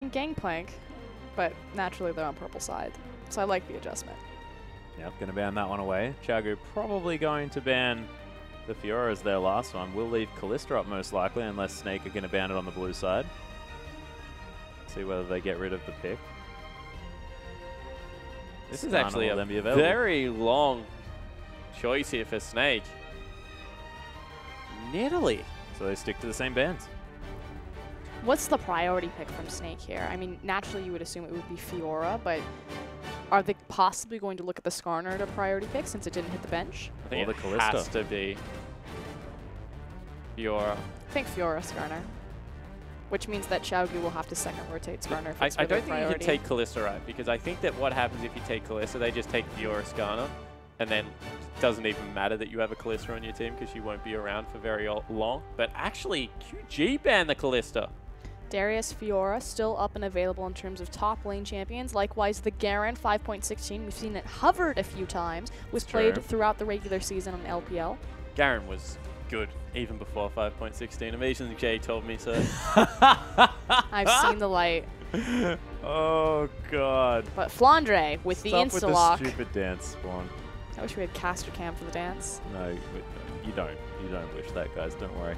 Gangplank, but naturally they're on purple side, so I like the adjustment. Yep, going to ban that one away. Qiao Gu probably going to ban the Fiora as their last one. We'll leave Alistar up most likely, unless Snake are going to ban it on the blue side. See whether they get rid of the pick. This is actually a very long choice here for Snake. Nidalee. So they stick to the same bans. What's the priority pick from Snake here? I mean, naturally you would assume it would be Fiora, but are they possibly going to look at the Skarner to priority pick since it didn't hit the bench? I think it has to be Fiora. I think Fiora Skarner, which means that Qiao Gu will have to second rotate Skarner. If it's I don't think priority. you can take Kalista right, because I think that what happens if you take Kalista, they just take Fiora Skarner, and then it doesn't even matter that you have a Kalista on your team because she won't be around for very long. But actually, QG banned the Kalista. Darius Fiora still up and available in terms of top lane champions. Likewise, the Garen 5.16. We've seen it hovered a few times. Was played throughout the regular season on LPL. Garen was good even before 5.16. Amazing Jay told me so. I've seen the light. Oh god. But Flandre with the insta-lock. With the stupid dance, Spawn. I wish we had caster cam for the dance. No, you don't. You don't wish that, guys. Don't worry.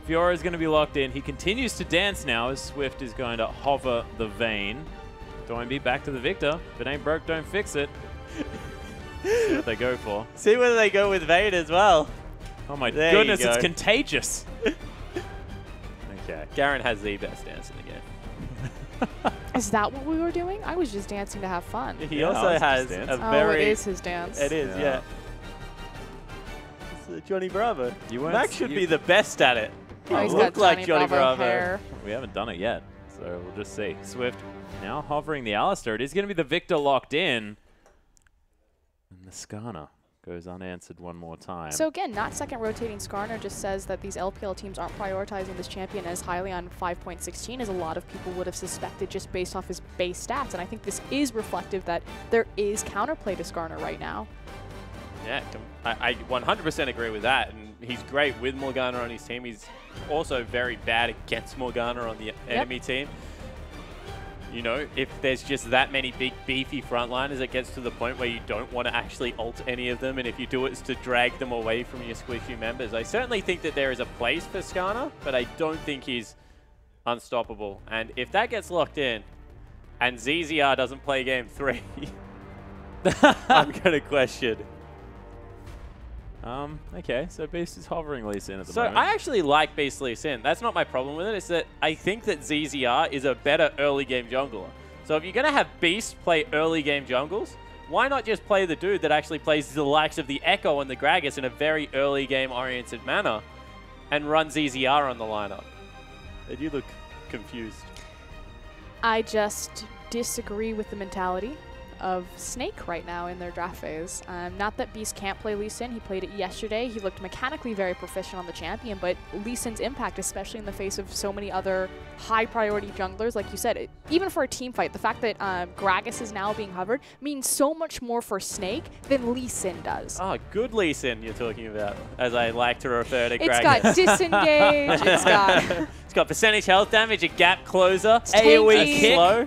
Fiora is going to be locked in. He continues to dance now as Swift is going to hover the Vayne. Doinb back to the Viktor. If it ain't broke, don't fix it. See what they go for. See whether they go with Vayne as well. Oh my goodness, it's contagious. Okay. Garen has the best dance in the game. Is that what we were doing? I was just dancing to have fun. He also has a very... it is his dance. It is, yeah. It's Johnny Bravo. Max should be the best at it. Oh, he's look got like Johnny Bravo. Hair. We haven't done it yet, so we'll just see. Swift now hovering the Alistar. It is going to be the Viktor locked in. And the Skarner goes unanswered one more time. So again, not second rotating Skarner just says that these LPL teams aren't prioritizing this champion as highly on 5.16 as a lot of people would have suspected just based off his base stats. And I think this is reflective that there is counterplay to Skarner right now. Yeah, I 100% agree with that. And he's great with Morgana on his team. He's also very bad against Morgana on the enemy team. You know, if there's just that many big, beefy frontliners, it gets to the point where you don't want to actually ult any of them, and if you do it, it's to drag them away from your squishy members. I certainly think that there is a place for Skarner, but I don't think he's unstoppable. And if that gets locked in, and ZZR doesn't play game 3, I'm going to question. Okay, so Beast is hovering Lee Sin at the moment. So I actually like Beast Lee Sin. That's not my problem with it. It's that I think that ZZR is a better early game jungler. So if you're going to have Beast play early game jungles, why not just play the dude that actually plays the likes of the Echo and the Gragas in a very early game oriented manner and run ZZR on the lineup? And you look confused. I just disagree with the mentality of Snake right now in their draft phase. Not that Beast can't play Lee Sin. He played it yesterday. He looked mechanically very proficient on the champion, but Lee Sin's impact, especially in the face of so many other high-priority junglers, like you said, even for a team fight, the fact that Gragas is now being hovered means so much more for Snake than Lee Sin does. Oh, good Lee Sin you're talking about, as I like to refer to Gragas. It's got disengage, it's got percentage health damage, a gap closer, AoE kick, slow,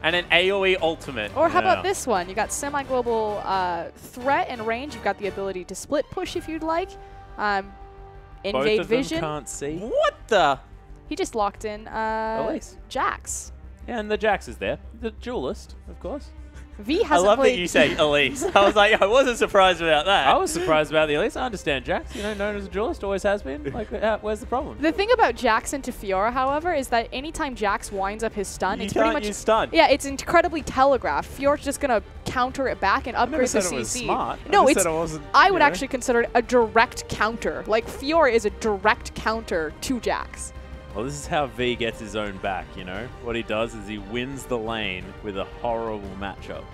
and an AoE ultimate. Or how about this one? You got semi-global threat and range. You've got the ability to split push if you'd like. Invade Both of vision. them can't see. What the? He just locked in Elise. Jax. Yeah, and the Jax is there. The duelist, of course. V hasn't I love played. that you say Elise. I was like, I wasn't surprised about that. I was surprised about the Elise. I understand Jax, you know, known as a duelist, always has been. Like, where's the problem? The thing about Jax into Fiora, however, is that anytime Jax winds up his stun, it's pretty much use stun. Yeah, it's incredibly telegraphed. Fiora's just gonna counter it back and upgrade the CC. It was smart. No, I said it wasn't, I would actually consider it a direct counter. Like Fiora is a direct counter to Jax. Well, this is how V gets his own back, you know? What he does is he wins the lane with a horrible matchup.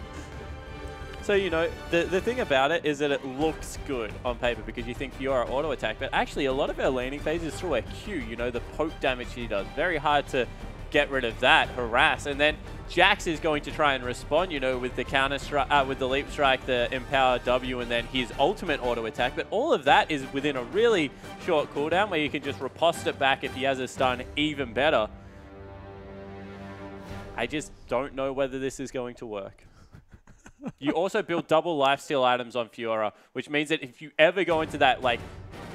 So, you know, the thing about it is that it looks good on paper because you think Fiora auto attack, but actually a lot of her laning phase is through a Q, you know, the poke damage she does. Very hard to get rid of that, harass. And then Jax is going to try and respond, you know, with the counter strike, with the leap strike, the empower W, and then his ultimate auto attack. But all of that is within a really short cooldown where you can just riposte it back if he has a stun even better. I just don't know whether this is going to work. You also build double lifesteal items on Fiora, which means that if you ever go into that like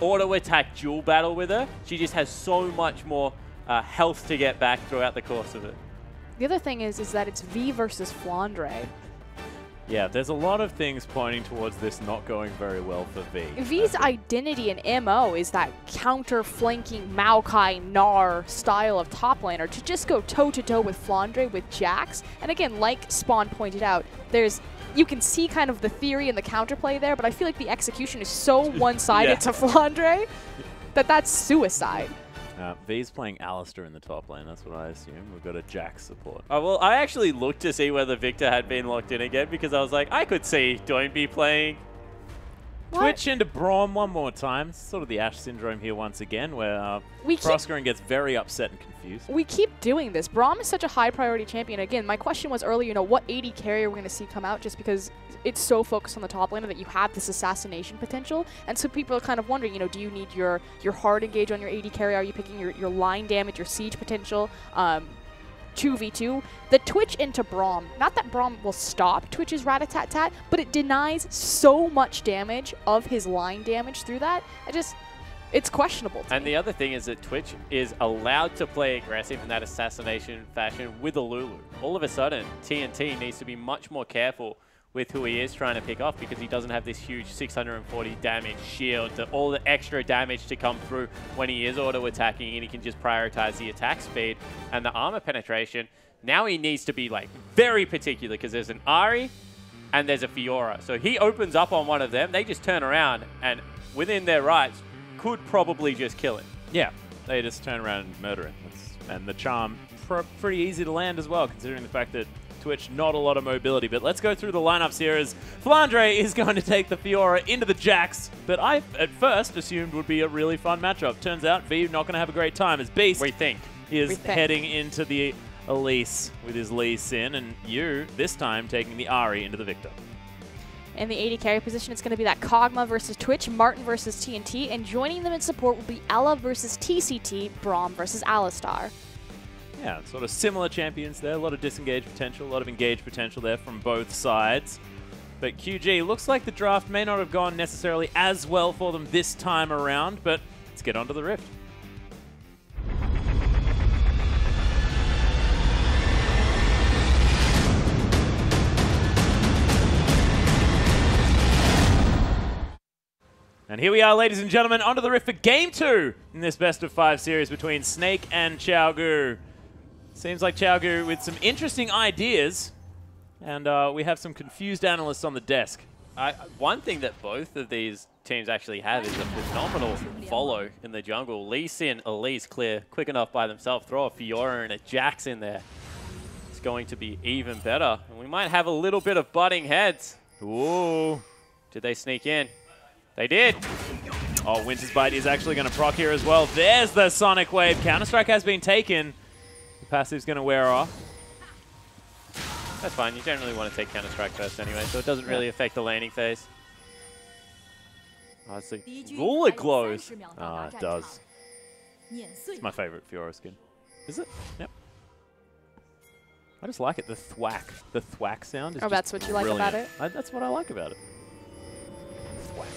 auto attack duel battle with her, she just has so much more health to get back throughout the course of it. The other thing is that it's V versus Flandre. Yeah, there's a lot of things pointing towards this not going very well for V. V's identity and MO is that counter-flanking Maokai Gnar style of top laner to just go toe-to-toe with Flandre with Jax. And again, like Spawn pointed out, you can see kind of the theory and the counterplay there, but I feel like the execution is so one-sided to Flandre that that's suicide. V's playing Alistar in the top lane, that's what I assume. We've got a Jax support. Oh, well, I actually looked to see whether Viktor had been locked in again because I was like, I could see Doinb playing. Twitch into Braum one more time. It's sort of the Ashe syndrome here once again, where Proskering gets very upset and confused. We keep doing this. Braum is such a high priority champion. Again, my question was earlier, what AD carry are we going to see come out, just because it's so focused on the top laner that you have this assassination potential. And so people are kind of wondering, do you need your hard engage on your AD carry? Are you picking your line damage, your siege potential? 2v2. The Twitch into Braum, not that Braum will stop Twitch's rat-a-tat-tat, but it denies so much damage of his line damage through that. It's questionable to me. The other thing is that Twitch is allowed to play aggressive in that assassination fashion with a Lulu. All of a sudden, TNT needs to be much more careful with who he is trying to pick off because he doesn't have this huge 640 damage shield, all the extra damage to come through when he is auto-attacking, and he can just prioritize the attack speed and the armor penetration. Now he needs to be like very particular because there's an AHri and there's a Fiora. So he opens up on one of them, they just turn around and within their rights could probably just kill him. Yeah, they just turn around and murder him. And the charm, pretty easy to land as well, considering the fact that Twitch, not a lot of mobility. But let's go through the lineups here as Flandre is going to take the Fiora into the Jax, but I at first assumed would be a really fun matchup. Turns out V not going to have a great time as Beast is heading into the Elise with his Lee Sin, and you this time taking the AHri into the Viktor. In the AD carry position, it's going to be that Kog'Maw versus Twitch, Martin versus TNT, and joining them in support will be Ella versus TCT, Braum versus Alistar. Yeah, sort of similar champions there. A lot of disengage potential, a lot of engage potential there from both sides. But QG, looks like the draft may not have gone necessarily as well for them this time around, but let's get onto the Rift. And here we are, ladies and gentlemen, onto the Rift for Game 2 in this best-of-5 series between Snake and Qiao Gu. Seems like Qiao Gu with some interesting ideas, and we have some confused analysts on the desk. One thing that both of these teams actually have is a phenomenal follow in the jungle. Lee Sin, Elise clear quick enough by themselves. Throw a Fiora and a Jax in there. It's going to be even better. And we might have a little bit of butting heads. Ooh. Did they sneak in? They did. Oh, Winter's Bite is actually going to proc here as well. There's the Sonic Wave. Counter-Strike has been taken. The passive's going to wear off. That's fine. You generally want to take Counter-Strike first anyway, so it doesn't really affect the laning phase. Oh, it's the ruler glows. Ah, it does. It's my favorite Fiora skin. Is it? Yep. I just like it. The thwack. The thwack sound is that's what you like about it? That's what I like about it. Thwack.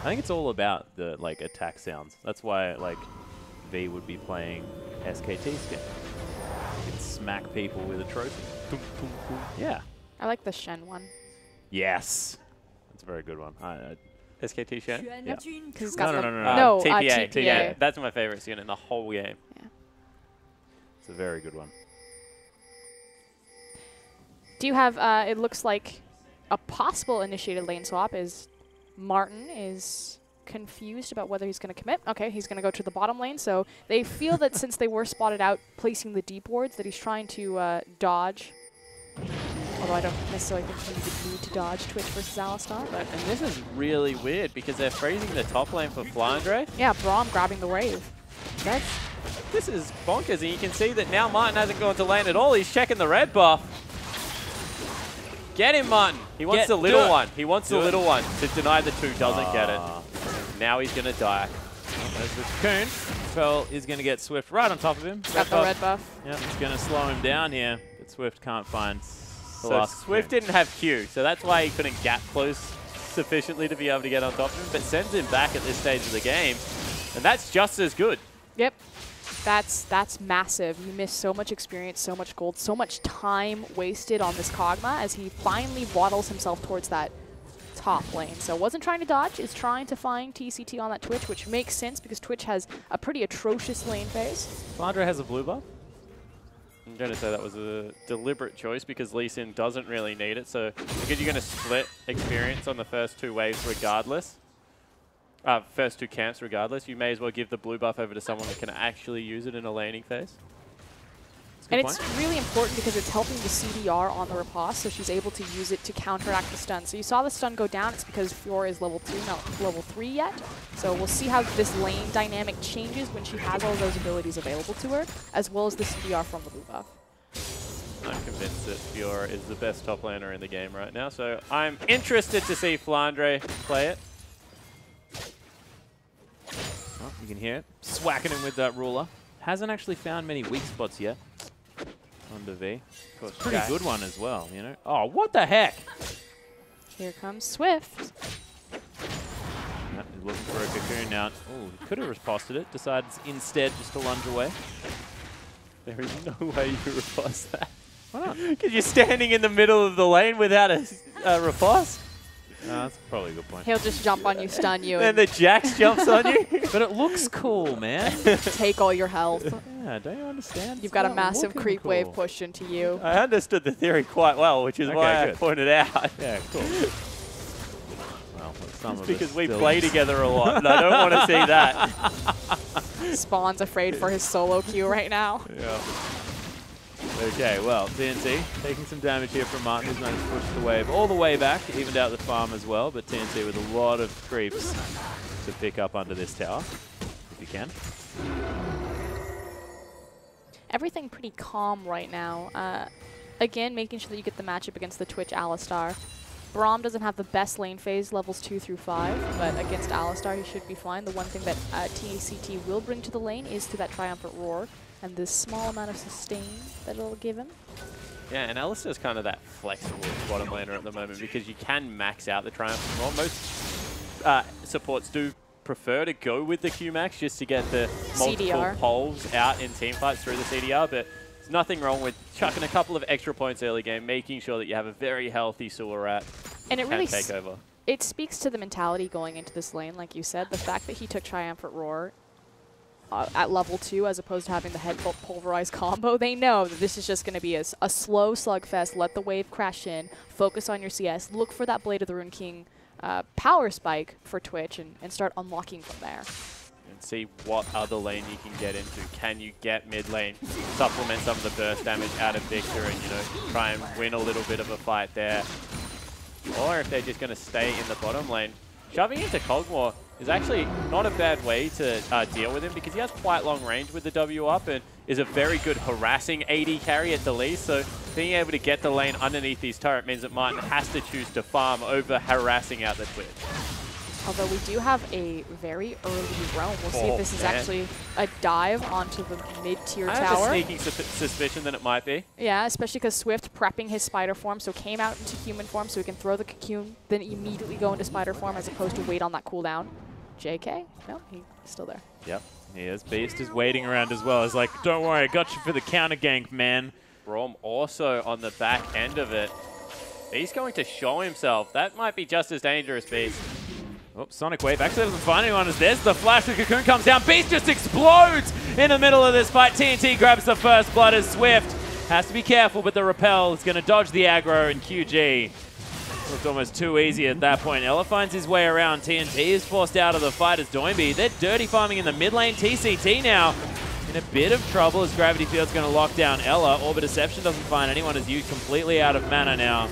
I think it's all about the attack sounds. That's why V would be playing SKT skin. You can smack people with a trophy. Yeah. I like the Shen one. Yes. That's a very good one. SKT Shen? Yeah. No, TPA. TPA. That's my favorite skin in the whole game. Yeah. It's a very good one. Do you have, it looks like a possible initiated lane swap is Martin is confused about whether he's going to commit. Okay, he's going to go to the bottom lane. So they feel that since they were spotted out placing the deep wards, that he's trying to dodge. Although I don't necessarily think he would need to dodge Twitch versus Alistar. But and this is really weird because they're freezing the top lane for Flandre. Yeah, Braum grabbing the wave. This is bonkers, and you can see that now Martin hasn't gone to lane at all. He's checking the red buff. Get him, Martin. He wants the little one. He wants the little one to deny the two. Doesn't get it. Now he's going to die. There's the cocoon. Repel is going to get Swift right on top of him. Got the red buff. Yep, it's going to slow him down here, but Swift can't find the So last Swift didn't have Q, so that's why he couldn't gap close sufficiently to be able to get on top of him, but sends him back at this stage of the game, and that's just as good. Yep. That's massive. You miss so much experience, so much gold, so much time wasted on this Kog'Maw as he finally waddles himself towards that top lane. So wasn't trying to dodge, is trying to find TCT on that Twitch, which makes sense because Twitch has a pretty atrocious lane phase. Flandre has a blue buff. I'm going to say that was a deliberate choice because Lee Sin doesn't really need it, so because you're going to split experience on the first 2 waves regardless, first 2 camps regardless, you may as well give the blue buff over to someone that can actually use it in a laning phase. And it's really important because it's helping the CDR on the riposte, so she's able to use it to counteract the stun. So you saw the stun go down. It's because Fiora is level 2, not level 3 yet. So we'll see how this lane dynamic changes when she has all those abilities available to her, as well as the CDR from the blue buff. I'm convinced that Fiora is the best top laner in the game right now, so I'm interested to see Flandre play it. Oh, you can hear it. Swacking him with that ruler. Hasn't actually found many weak spots yet. Under V. Of course, pretty good one as well, you know. Oh, what the heck? Here comes Swift. Yep, he's looking for a cocoon now. Oh, he could have riposted it. Decides instead just to lunge away. There is no way you riposte that. Why not? Because you're standing in the middle of the lane without a riposte. No, that's probably a good point. He'll just jump on you, stun you, And the Jax jumps on you. But it looks cool, man. take all your health. Yeah, don't you understand? You've got a massive creep wave push into you. I understood the theory quite well, which is why I pointed out. Yeah, cool. Well, it's because we play together a lot, and I don't want to see that. Spawn's afraid for his solo queue right now. Yeah. Okay, well, TNT taking some damage here from Martin, who's managed to push the wave all the way back, evened out the farm as well, but TNT with a lot of creeps to pick up under this tower, if you can. Everything pretty calm right now. Again, making sure that you get the matchup against the Twitch Alistar. Braum doesn't have the best lane phase, levels 2 through 5, but against Alistar he should be fine. The one thing that TCT will bring to the lane is to that Triumphant Roar, and this small amount of sustain that it'll give him. Yeah, and Alistar's kind of that flexible bottom laner at the moment because you can max out the Triumphant Roar. Most supports do prefer to go with the Q-Max just to get the multiple CDR poles out in teamfights through the CDR, but there's nothing wrong with chucking a couple of extra points early game, making sure that you have a very healthy sewer rat and it really take over. It speaks to the mentality going into this lane, like you said. The fact that he took Triumphant Roar at level 2 as opposed to having the head pulverized combo, they know that this is just going to be a slow slugfest. Let the wave crash in, focus on your CS, look for that Blade of the Rune King power spike for Twitch and start unlocking from there. And see what other lane you can get into. Can you get mid lane, supplement some of the burst damage out of Viktor and, you know, try and win a little bit of a fight there. Or if they're just going to stay in the bottom lane. Shoving into Kog'Maw is actually not a bad way to deal with him because he has quite long range with the W up and is a very good harassing AD carry at the least. So being able to get the lane underneath his turret means that Martin has to choose to farm over harassing out the Twitch. Although we do have a very early roam. We'll see if this is actually a dive onto the mid-tier tower. I have a sneaking suspicion that it might be. Yeah, especially because Swift prepping his spider form, so came out into human form so he can throw the cocoon, then immediately go into spider form as opposed to wait on that cooldown. JK? No, he's still there. Yep, he is. Beast is waiting around as well. He's like, don't worry, I got you for the counter gank, man. Braum also on the back end of it. He's going to show himself. That might be just as dangerous, Beast. Oops, Sonic Wave actually doesn't find anyone as there's the flash. The cocoon comes down. Beast just explodes in the middle of this fight. TNT grabs the first blood as Swift has to be careful, but the repel is going to dodge the aggro, and QG looked almost too easy at that point. Ella finds his way around. TNT is forced out of the fight as Doinb. They're dirty farming in the mid lane. TCT now in a bit of trouble as Gravity Field's going to lock down Ella. Orbit Deception doesn't find anyone as you completely out of mana now.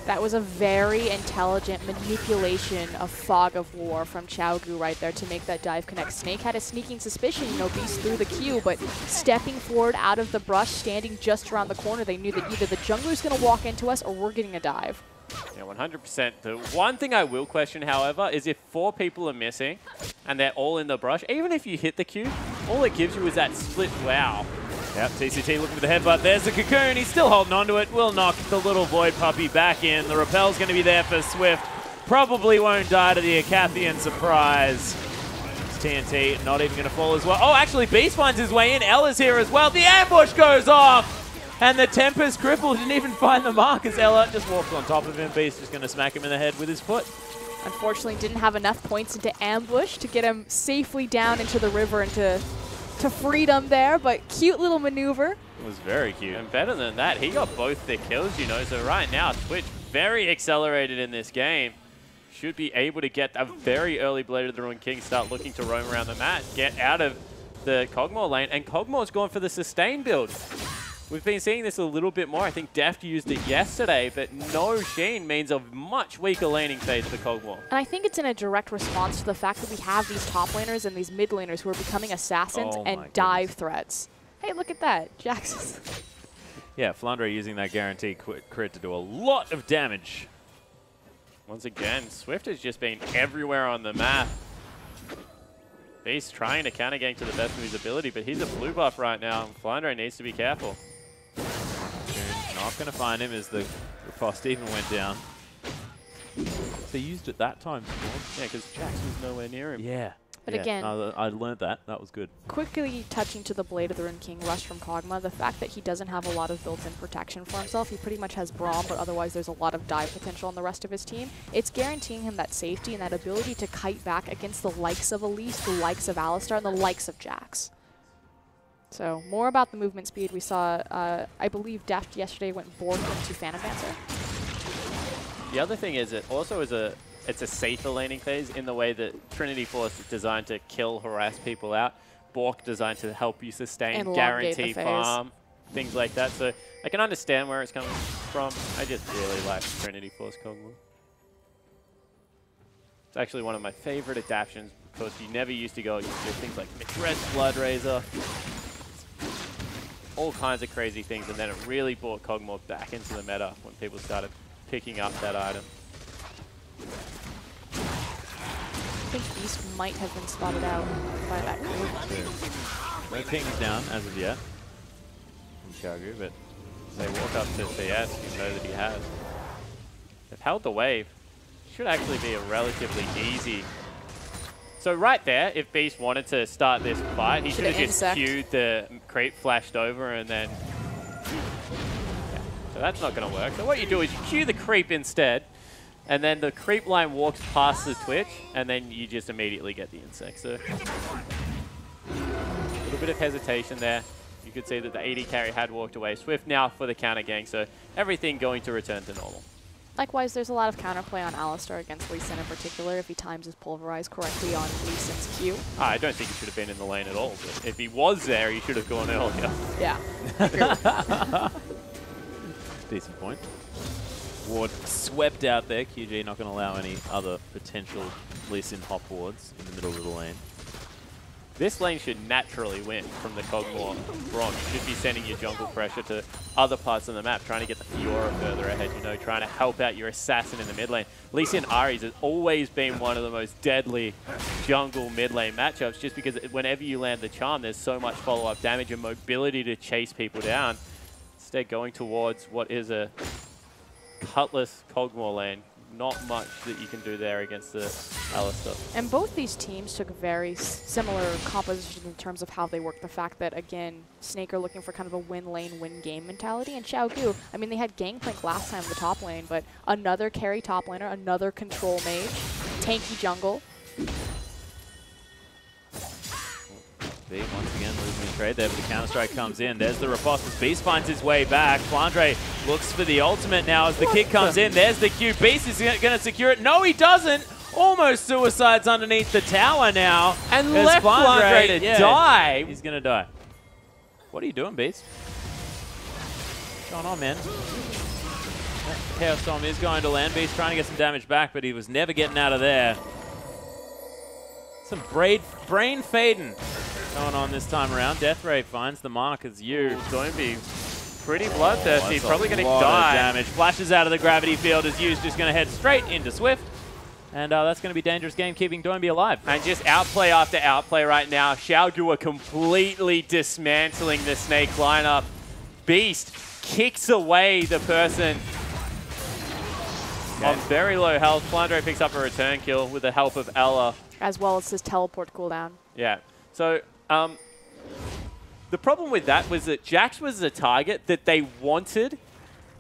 That was a very intelligent manipulation of Fog of War from Qiao Gu right there to make that dive connect. Snake had a sneaking suspicion, you know, Beast through the queue, but stepping forward out of the brush, standing just around the corner, they knew that either the jungler's going to walk into us or we're getting a dive. Yeah, 100%. The one thing I will question, however, is if 4 people are missing and they're all in the brush, even if you hit the queue, all it gives you is that split wow. Yep, TCT looking for the headbutt. There's the Cocoon. He's still holding on to it. Will knock the little Void Puppy back in. The Repel's going to be there for Swift. Probably won't die to the Acathian surprise. It's TNT not even going to fall as well. Oh, actually, Beast finds his way in. Ella's here as well. The ambush goes off. And the Tempest cripple didn't even find the mark as Ella just walks on top of him. Beast just going to smack him in the head with his foot. Unfortunately, didn't have enough points into ambush to get him safely down into the river and to freedom there, but cute little maneuver. It was very cute. And better than that, he got both the kills, you know, so right now, Twitch very accelerated in this game. Should be able to get a very early Blade of the Ruined King, start looking to roam around the map, get out of the Kog'Maw lane, and Kog'Maw's gone for the sustain build. We've been seeing this a little bit more. I think Deft used it yesterday, but no Sheen means a much weaker laning phase for Kog'Maw. And I think it's in a direct response to the fact that we have these top laners and these mid laners who are becoming assassins and dive threats. Hey, look at that. Jax. Yeah, Flandre using that guaranteed crit to do a lot of damage. Once again, Swift has just been everywhere on the map. Beast trying to counter gank to the best of his ability, but he's a blue buff right now, and Flandre needs to be careful. Not going to find him as the riposte even went down. They used it that time. Yeah, because Jax was nowhere near him. Yeah. But yeah. again, I learned that. That was good. Quickly touching to the Blade of the Ruined King rush from Kog'Maw, the fact that he doesn't have a lot of built-in protection for himself. He pretty much has Braum, but otherwise there's a lot of dive potential on the rest of his team. It's guaranteeing him that safety and that ability to kite back against the likes of Elise, the likes of Alistar, and the likes of Jax. So more about the movement speed. We saw, I believe Deft yesterday went Bork into Phantom Dancer. The other thing is it also is it's a safer laning phase in the way that Trinity Force is designed to kill, harass people out. Bork designed to help you sustain, guarantee farm, things like that. So I can understand where it's coming from. I just really like Trinity Force Kog'Maw. It's actually one of my favorite adaptions because you never used to go, you do things like Midrest, Blood Razor, all kinds of crazy things, and then it really brought Kog'Maw back into the meta when people started picking up that item. I think Beast might have been spotted out by that group. No pings down as of yet from Qiao Gu, but they walk up to CS, you know that he has. They've held the wave. Should actually be a relatively easy. So right there, if Beast wanted to start this fight, he should have just queued the creep, flashed over, and then... Yeah. So that's not going to work. So what you do is you queue the creep instead, and then the creep line walks past the Twitch, and then you just immediately get the insect. So a little bit of hesitation there. You could see that the AD carry had walked away. Swift now for the counter gang, so everything going to return to normal. Likewise, there's a lot of counterplay on Alistar against Lee Sin in particular if he times his Pulverize correctly on Lee Sin's Q. I don't think he should have been in the lane at all, but if he was there, he should have gone earlier. Yeah. Decent point. Ward swept out there. QG not going to allow any other potential Lee Sin hop wards in the middle of the lane. This lane should naturally win from the Kog'Maw Braum. You should be sending your jungle pressure to other parts of the map, trying to get the Fiora further ahead, you know, trying to help out your assassin in the mid lane. Elise and AHri's has always been one of the most deadly jungle mid lane matchups, just because whenever you land the charm, there's so much follow-up damage and mobility to chase people down. Instead, going towards what is a Cutlass Kog'Maw lane. Not much that you can do there against the Alistar. And both these teams took very similar compositions in terms of how they work. The fact that, again, Snake are looking for kind of a win lane, win game mentality. And Qiao Gu, I mean, they had Gangplank last time in the top lane, but another carry top laner, another control mage, tanky jungle. Once again, losing the trade there, but the counter-strike comes in. There's the riposte. Beast finds his way back. Flandre looks for the ultimate now as the kick comes in. There's the Q. Beast is going to secure it. No, he doesn't. Almost suicides underneath the tower now. And left Flandre to die. He's going to die. What are you doing, Beast? What's going on, man? Chaos Storm is going to land. Beast trying to get some damage back, but he was never getting out of there. Some brain fading going on this time around. Death Ray finds the mark as you. Doinb pretty bloodthirsty. Probably going to die. Damage. Flashes out of the gravity field as Yu's just going to head straight into Swift. And that's going to be dangerous game, keeping Doinb alive. And just outplay after outplay right now. Qiao Gu are completely dismantling the Snake lineup. Beast kicks away the person on very low health. Flandre picks up a return kill with the help of Ella. As well as his teleport cooldown. Yeah. So the problem with that was that Jax was the target that they wanted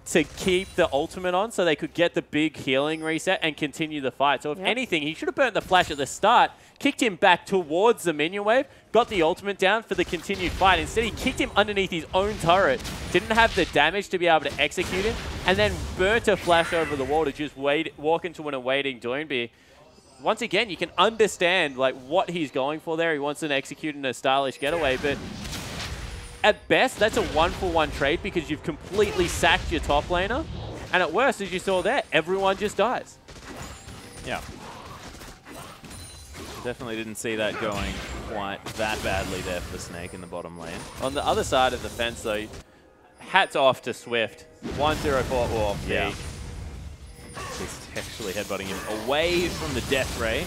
to keep the ultimate on so they could get the big healing reset and continue the fight. So if anything, he should have burnt the flash at the start, kicked him back towards the minion wave, got the ultimate down for the continued fight. Instead, he kicked him underneath his own turret, didn't have the damage to be able to execute him, and then burnt a flash over the wall to just walk into an awaiting Doinb. Once again, you can understand like what he's going for there. He wants to execute in a stylish getaway, but at best, that's a 1-for-1 trade because you've completely sacked your top laner. And at worst, as you saw there, everyone just dies. Yeah. Definitely didn't see that going quite that badly there for Snake in the bottom lane. On the other side of the fence, though, hats off to Swift. 1-0 for War. Yeah. He's actually headbutting him away from the death ray.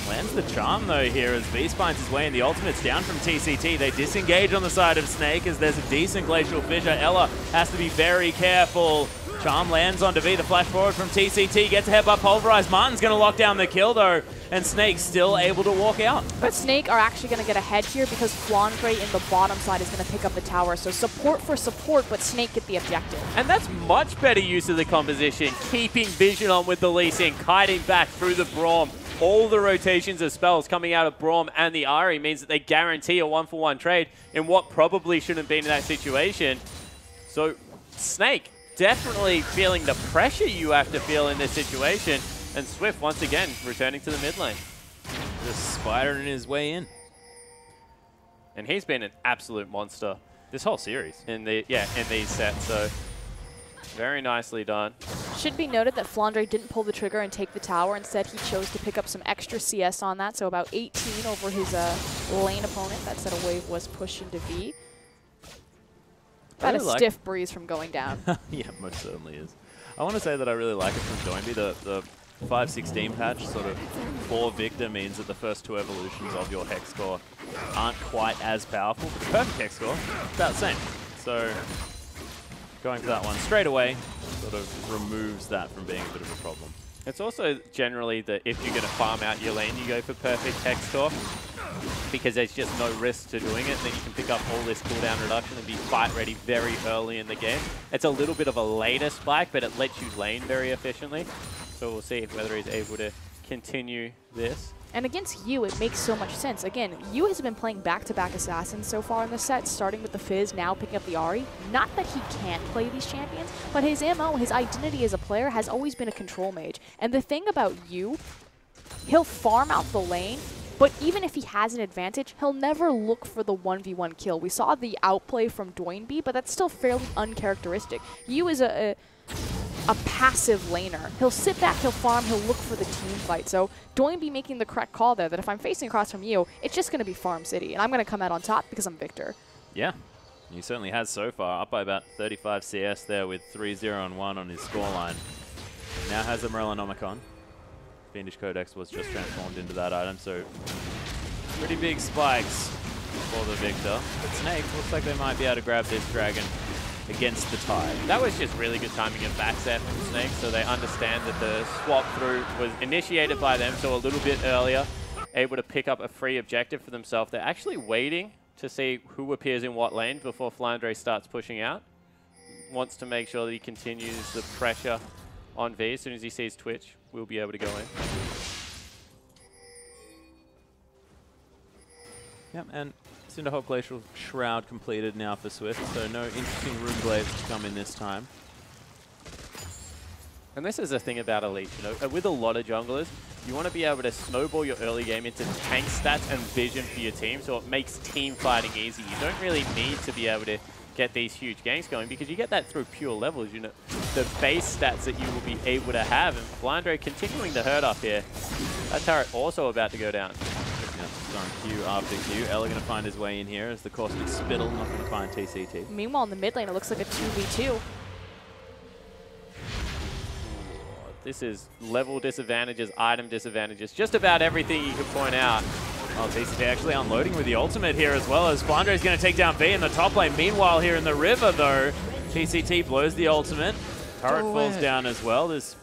Lands the charm, though, here as Beast finds his way, and the ultimate's down from TCT. They disengage on the side of Snake as there's a decent glacial fissure. Ella has to be very careful. Charm lands onto V, the flash forward from TCT, gets a headbutt pulverized. Martin's going to lock down the kill, though, and Snake's still able to walk out. But Snake are actually going to get ahead here because Flandre in the bottom side is going to pick up the tower. So support for support, but Snake get the objective. And that's much better use of the composition, keeping vision on with the Lee Sin, kiting back through the Braum. All the rotations of spells coming out of Braum and the AHri means that they guarantee a 1-for-1 trade in what probably shouldn't have been in that situation. So Snake definitely feeling the pressure you have to feel in this situation. And Swift, once again, returning to the mid lane. Just spidering his way in. And he's been an absolute monster this whole series. in these sets. So very nicely done. Should be noted that Flandre didn't pull the trigger and take the tower. Instead, he chose to pick up some extra CS on that, so about 18 over his lane opponent. That said, a wave was pushed into V. About a stiff breeze from going down. Yeah, most certainly is. I want to say that I really like it from Doinb. The 5.16 patch sort of for Viktor means that the first two evolutions of your hex score aren't quite as powerful, but the perfect hex score is about the same. So going for that one straight away sort of removes that from being a bit of a problem. It's also generally that if you're going to farm out your lane, you go for perfect hex score because there's just no risk to doing it. Then you can pick up all this cooldown reduction and be fight ready very early in the game. It's a little bit of a later spike, but it lets you lane very efficiently. So we'll see whether he's able to continue this. And against Yu, it makes so much sense. Again, Yu has been playing back-to-back assassins so far in the set, starting with the Fizz, now picking up the AHri. Not that he can't play these champions, but his MO, his identity as a player, has always been a control mage. And the thing about Yu, he'll farm out the lane, but even if he has an advantage, he'll never look for the 1v1 kill. We saw the outplay from Doinb, but that's still fairly uncharacteristic. Yu is a passive laner. He'll sit back, he'll farm, he'll look for the team fight. So Doinb making the correct call there that if I'm facing across from you, it's just going to be Farm City. And I'm going to come out on top because I'm Viktor. Yeah, he certainly has so far. Up by about 35 CS there with 3-0 and 1 on his scoreline. Now has a Morellonomicon. Fiendish Codex was just transformed into that item, so pretty big spikes for the Viktor. But Snake looks like they might be able to grab this dragon against the tide. That was just really good timing and backset from Snake, so they understand that the swap through was initiated by them, so a little bit earlier, able to pick up a free objective for themselves. They're actually waiting to see who appears in what lane before Flandre starts pushing out. Wants to make sure that he continues the pressure on V. As soon as he sees Twitch, we'll be able to go in. Yep, and Cinderhawk Glacial Shroud completed now for Swift, so no interesting rune glaives to come in this time. And this is the thing about Elise, you know, with a lot of junglers, you want to be able to snowball your early game into tank stats and vision for your team, so it makes team fighting easy. You don't really need to be able to get these huge ganks going because you get that through pure levels, you know, the base stats that you will be able to have. And Flandre continuing the hurt up here. That turret also about to go down. On Q after Q. Ella going to find his way in here as the Caustic Spittle not going to find TCT. Meanwhile, in the mid lane, it looks like a 2v2. This is level disadvantages, item disadvantages, just about everything you can point out. Well, TCT actually unloading with the ultimate here as well, as Flandre is going to take down B in the top lane. Meanwhile, here in the river, though, TCT blows the ultimate. Turret falls down as well. There's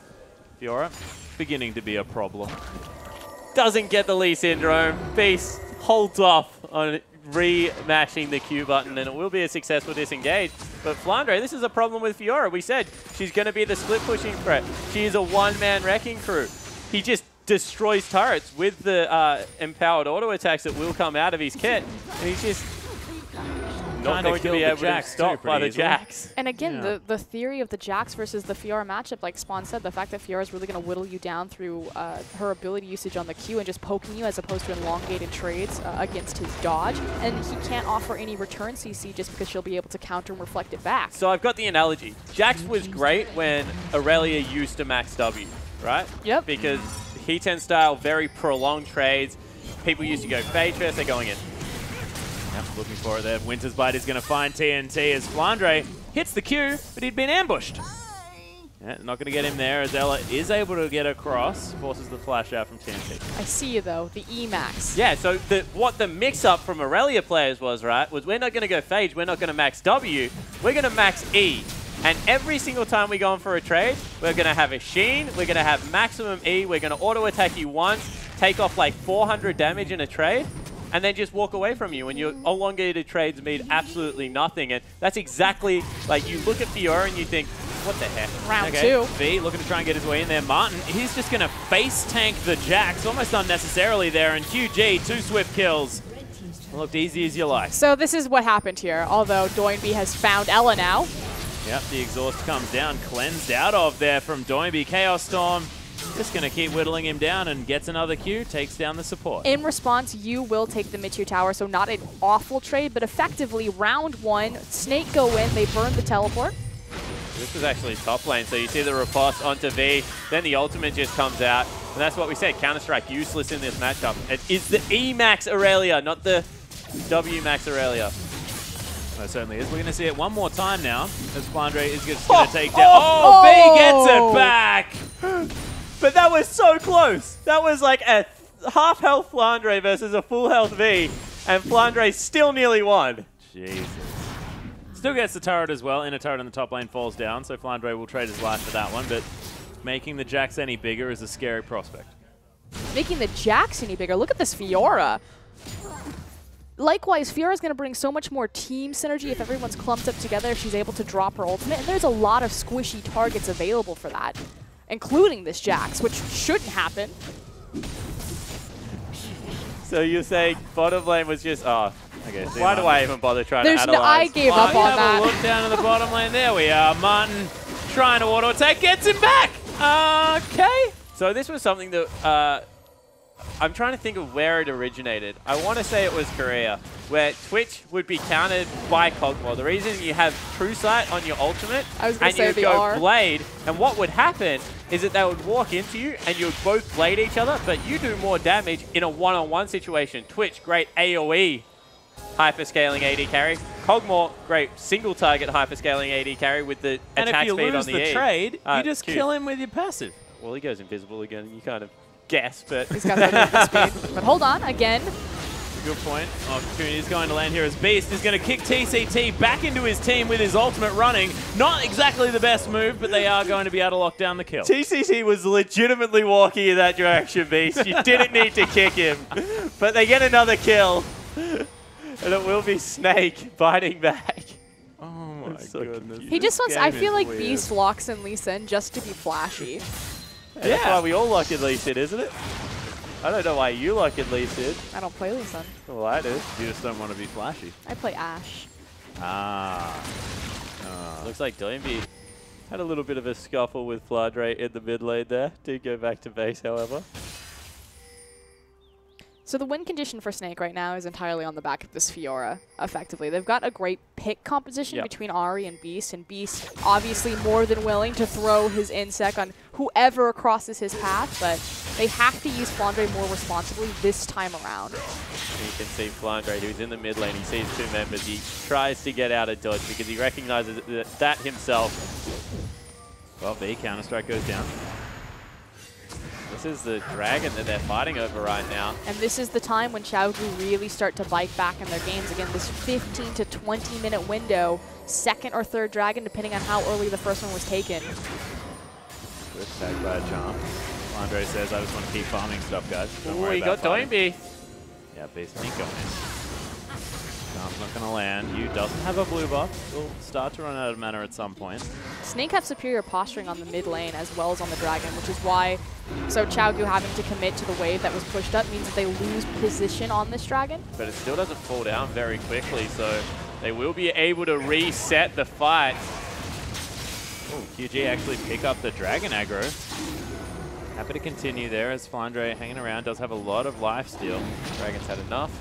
Fiora beginning to be a problem. Doesn't get the Lee syndrome. Beast holds off on re-mashing the Q button, and it will be a successful disengage. But Flandre, this is a problem with Fiora. We said she's going to be the split-pushing threat. She is a one-man wrecking crew. He just destroys turrets with the empowered auto attacks that will come out of his kit, and he's just not going to be able to stop by the Jax. And again, the theory of the Jax versus the Fiora matchup, like Spawn said, the fact that Fiora is really going to whittle you down through her ability usage on the Q and just poking you as opposed to elongated trades against his dodge. And he can't offer any return CC just because she'll be able to counter and reflect it back. So I've got the analogy. Jax was great when Aurelia used to max W, right? Yep. Because He-10 style, very prolonged trades. People used to go fade first, they're going in. Yep, looking for it there. Winter's Bite is going to find TNT as Flandre hits the Q, but he'd been ambushed. Yeah, not going to get him there as Ella is able to get across, forces the flash out from TNT. I see you though, the E-Max. Yeah, so what the mix-up from Aurelia players was, right, was we're not going to go phage, we're not going to max W, we're going to max E. And every single time we go in for a trade, we're going to have a Sheen, we're going to have maximum E, we're going to auto-attack you once, take off like 400 damage in a trade, and then just walk away from you. And your elongated trades mean absolutely nothing. And that's exactly, like, you look at Fiora and you think, what the heck? Round two. V looking to try and get his way in there. Martin, he's just going to face tank the Jax, almost unnecessarily there. And QG, 2 swift kills. Looked easy as you like. So this is what happened here, although Doinb has found Ella now. Yep, the exhaust comes down, cleansed out of there from Doinb. Chaos Storm just going to keep whittling him down and gets another Q, takes down the support. In response, you will take the mid-tier tower, so not an awful trade, but effectively round one, Snake go in, they burn the teleport. This was actually top lane, so you see the riposte onto V, then the ultimate just comes out, and that's what we said, Counter-Strike useless in this matchup. It is the E-Max Aurelia, not the W-Max Aurelia. It certainly is. We're going to see it one more time now, as Flandre is just going to take down. Oh, V gets it back! But that was so close. That was like a half health Flandre versus a full health V, and Flandre still nearly won. Jesus. Still gets the turret as well. Inner turret in the top lane falls down, so Flandre will trade his life for that one, but making the Jax any bigger is a scary prospect. Making the Jax any bigger. Look at this Fiora. Likewise, Fiora's going to bring so much more team synergy if everyone's clumped up together, if she's able to drop her ultimate, and there's a lot of squishy targets available for that, including this Jax, which shouldn't happen. So you're saying bottom lane was just, oh, okay, why do I even bother trying to analyze? I gave up on that. Have a look down in the bottom lane. There we are. Martin trying to auto attack, gets him back. Okay. So this was something that I'm trying to think of where it originated. I want to say it was Korea, where Twitch would be countered by Kog'Maw. The reason you have True Sight on your ultimate, and you go Blade, and what would happen is that they would walk into you and you would both blade each other, but you do more damage in a one-on-one situation. Twitch, great AoE hyperscaling AD carry. Kog'Maw, great single target hyperscaling AD carry with the attack speed on the E. And if you lose the trade, you just kill him with your passive. Well, he goes invisible again. You kind of guess, but he's got that speed. But hold on, again. Good point. Opportunity is going to land here as Beast is going to kick TCT back into his team with his ultimate running. Not exactly the best move, but they are going to be able to lock down the kill. TCT was legitimately walking in that direction, Beast. You didn't need to kick him. But they get another kill. And it will be Snake biting back. Oh my goodness. He just wants, I feel like Beast locks in Lee Sin just to be flashy. Yeah. That's why we all lock in Lee Sin, isn't it? I don't know why you lock in Lee Sin. I don't play Lee Sin. Well, I do. You just don't want to be flashy. I play Ashe. Looks like Doinb had a little bit of a scuffle with Flandre in the mid lane there. Did go back to base, however. So the win condition for Snake right now is entirely on the back of this Fiora, effectively. They've got a great pick composition between AHri and Beast obviously more than willing to throw his insect on whoever crosses his path, but they have to use Flandre more responsibly this time around. You can see Flandre, who's in the mid lane, he sees two members, he tries to get out of dodge because he recognizes that himself. Well, B, Counter-Strike goes down. This is the dragon that they're fighting over right now. And this is the time when Qiao Gu really start to bite back in their games. Again, this 15 to 20 minute window, second or third dragon, depending on how early the first one was taken. Good tag by a Charm. Flandre says, I just want to keep farming stuff, guys. Oh, he got Doinb. Yeah, Beast ain't going in. Charm's not going to land. You doesn't have a blue buff. Will start to run out of mana at some point. Snake have superior posturing on the mid lane as well as on the dragon, which is why so Qiao Gu having to commit to the wave that was pushed up means that they lose position on this dragon. But it still doesn't fall down very quickly, so they will be able to reset the fight. Oh, QG actually pick up the dragon aggro. Happy to continue there as Flandre hanging around, does have a lot of life steal. Dragon's had enough.